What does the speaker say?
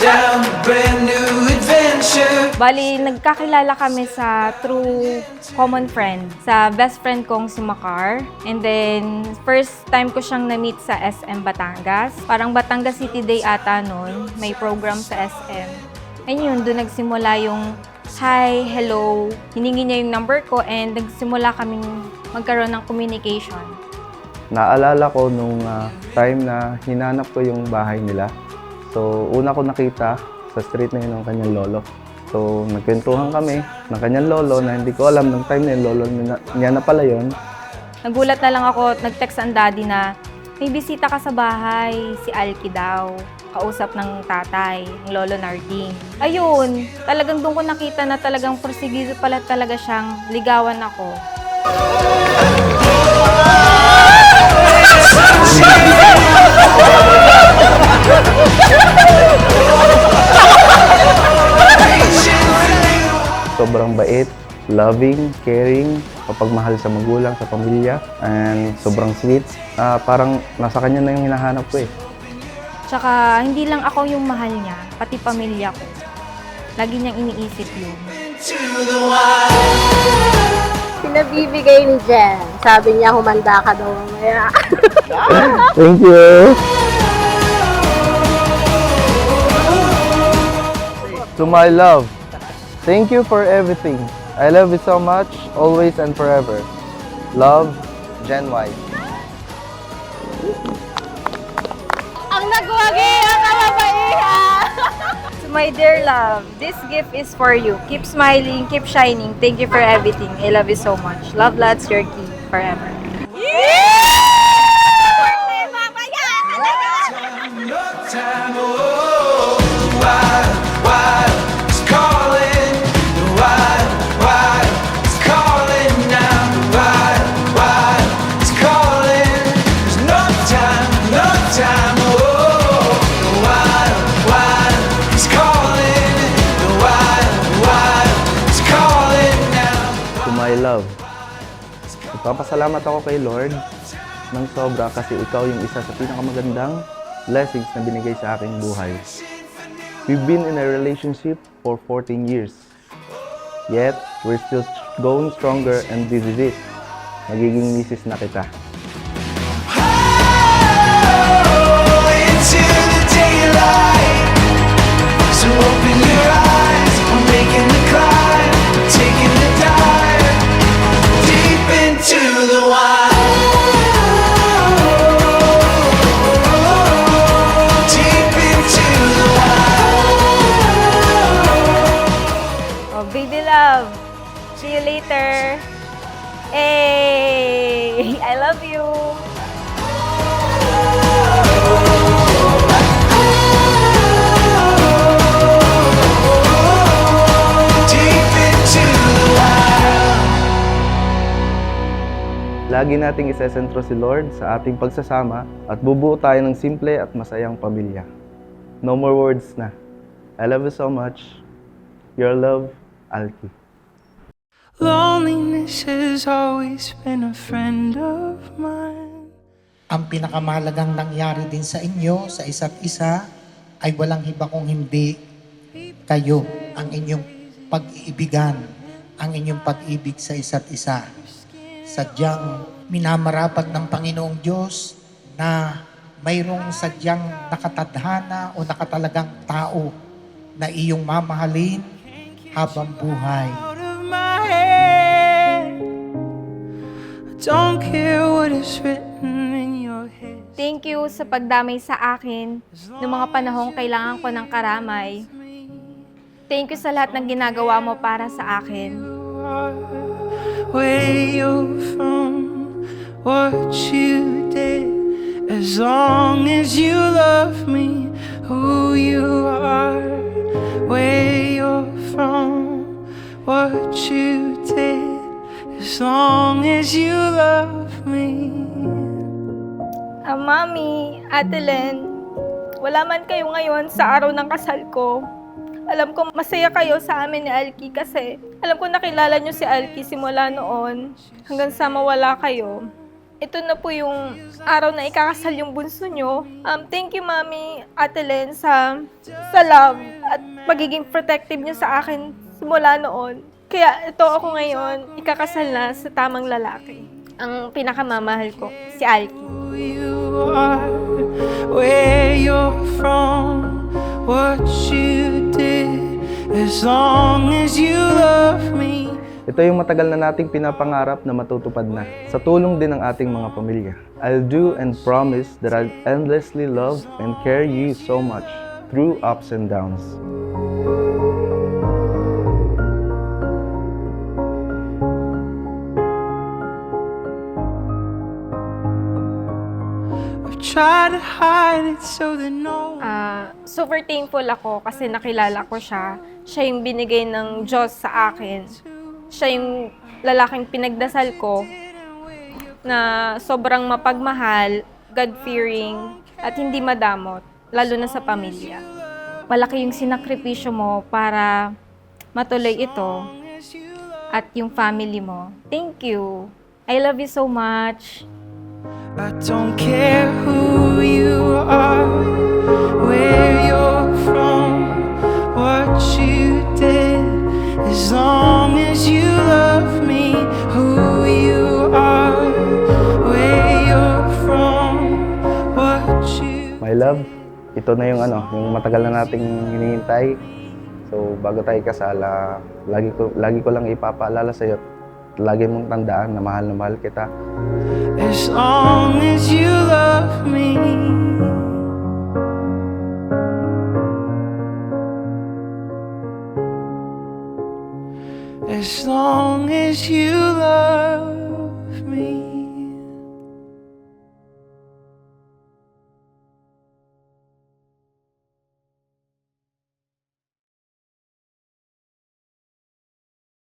down a brand new adventure. Bali, nagkakilala kami sa through common friend, sa best friend kong si Macar. And then, first time ko siyang na-meet sa SM Batangas. Parang Batangas City Day ata nun, may program sa SM. And yun, doon nagsimula yung hi, hello. Hiningi niya yung number ko and nagsimula kaming magkaroon ng communication. Naalala ko nung time na hinanap ko yung bahay nila. So, una ko nakita sa street na yun ng kanyang lolo. So, nagkwentuhan kami ng kanyang lolo na hindi ko alam nung time na yun, lolo niya na pala yun. Nagulat na lang ako, nag-text ang daddy na may bisita ka sa bahay, si Alki daw. Kausap ng tatay, ng lolo Narding. Ayun, talagang doon ko nakita na talagang porsigido pala talaga siyang ligawan ako. Sobrang bait, loving, caring, mapagmahal sa magulang, sa pamilya, and sobrang sweet. Parang nasa kanya na yung hinahanap ko eh. Tsaka hindi lang ako yung mahal niya, pati pamilya ko. Lagi niyang iniisip yun. Pinabibigay ni Jen. Sabi niya, humanda ka daw mamaya. Thank you! To my love, thank you for everything. I love you so much, always and forever. Love, Jen White. Ang nagwagi ang kalabaiha! To my dear love, this gift is for you. Keep smiling, keep shining. Thank you for everything. I love you so much. Love, lots, your key forever. No time, oh, why, it's calling. Why, it's calling now. Why, it's calling. There's no time, oh, why, it's calling. Why, it's calling now. To my love, ipapasalamat ako kay Lord ng sobra kasi ikaw yung isa sa pinakamagandang blessings na binigay sa aking buhay. We've been in a relationship for 14 years. Yet, we're still going stronger and this is it. Magiging misis na kita. Into the daylight. So open your eyes. I'm making the climb, taking the dive deep into the wild. Deep into the wild. Oh, baby love. See you later. Hey, I love you. Deep into the wild. Lagi nating isesentro si Lord sa ating pagsasama at bubuo tayo ng simple at masayang pamilya. No more words na. I love you so much. Your love, Alki. Loneliness has always been a friend of mine. Ang pinakamahalagang nangyari din sa inyo, sa isa't isa, ay walang iba kung hindi kayo, ang inyong pag-iibigan, ang inyong pag-ibig sa isa't isa. Sadyang minamarapat ng Panginoong Diyos na mayroong sadyang nakatadhana o nakatalagang tao na iyong mamahalin habang buhay. Out of my head. I don't care what is written in your head. Thank you sa pagdamay sa akin noong mga panahong kailangan ko ng karamay. Thank you sa lahat ng ginagawa mo para sa akin. Where you're from, what you did, as long as you love me, who you are. Where you're from, what you did, as long as you love me. Mami, Ate Len, wala man kayo ngayon sa araw ng kasal ko. Alam ko masaya kayo sa amin ni Alki kasi alam ko nakilala niyo si Alki simula noon hanggang sa mawala kayo. ito na po yung araw na ikakasal yung bunso nyo. Thank you, Mami, Ate Len, sa love at pagiging protective nyo sa akin simula noon. Kaya ito ako ngayon, ikakasal na sa tamang lalaki. Ang pinakamamahal ko, si Alki. Who you are, where you're from, what you did, as long as you love me. Ito yung matagal na nating pinapangarap na matutupad na sa tulong din ng ating mga pamilya. I'll do and promise that I'll endlessly love and care you so much through ups and downs. I've tried to hide it so that no Super thankful ako kasi nakilala ko siya. Siya yung binigay ng Diyos sa akin. Siya yung lalaking pinagdasal ko na sobrang mapagmahal, God-fearing, at hindi madamot, lalo na sa pamilya. Malaki yung sinakripisyo mo para matuloy ito at yung family mo. Thank you. I love you so much. I don't care who you are, where you're from, what you did, as long as you love me. Who you are, where you're from, what you My love, ito na yung yung matagal na nating hinihintay. So, bago tayo kasala, lagi ko lang ipapaalala sa iyo. Lagi mong tandaan na mahal kita. as long as you love me. As long as you love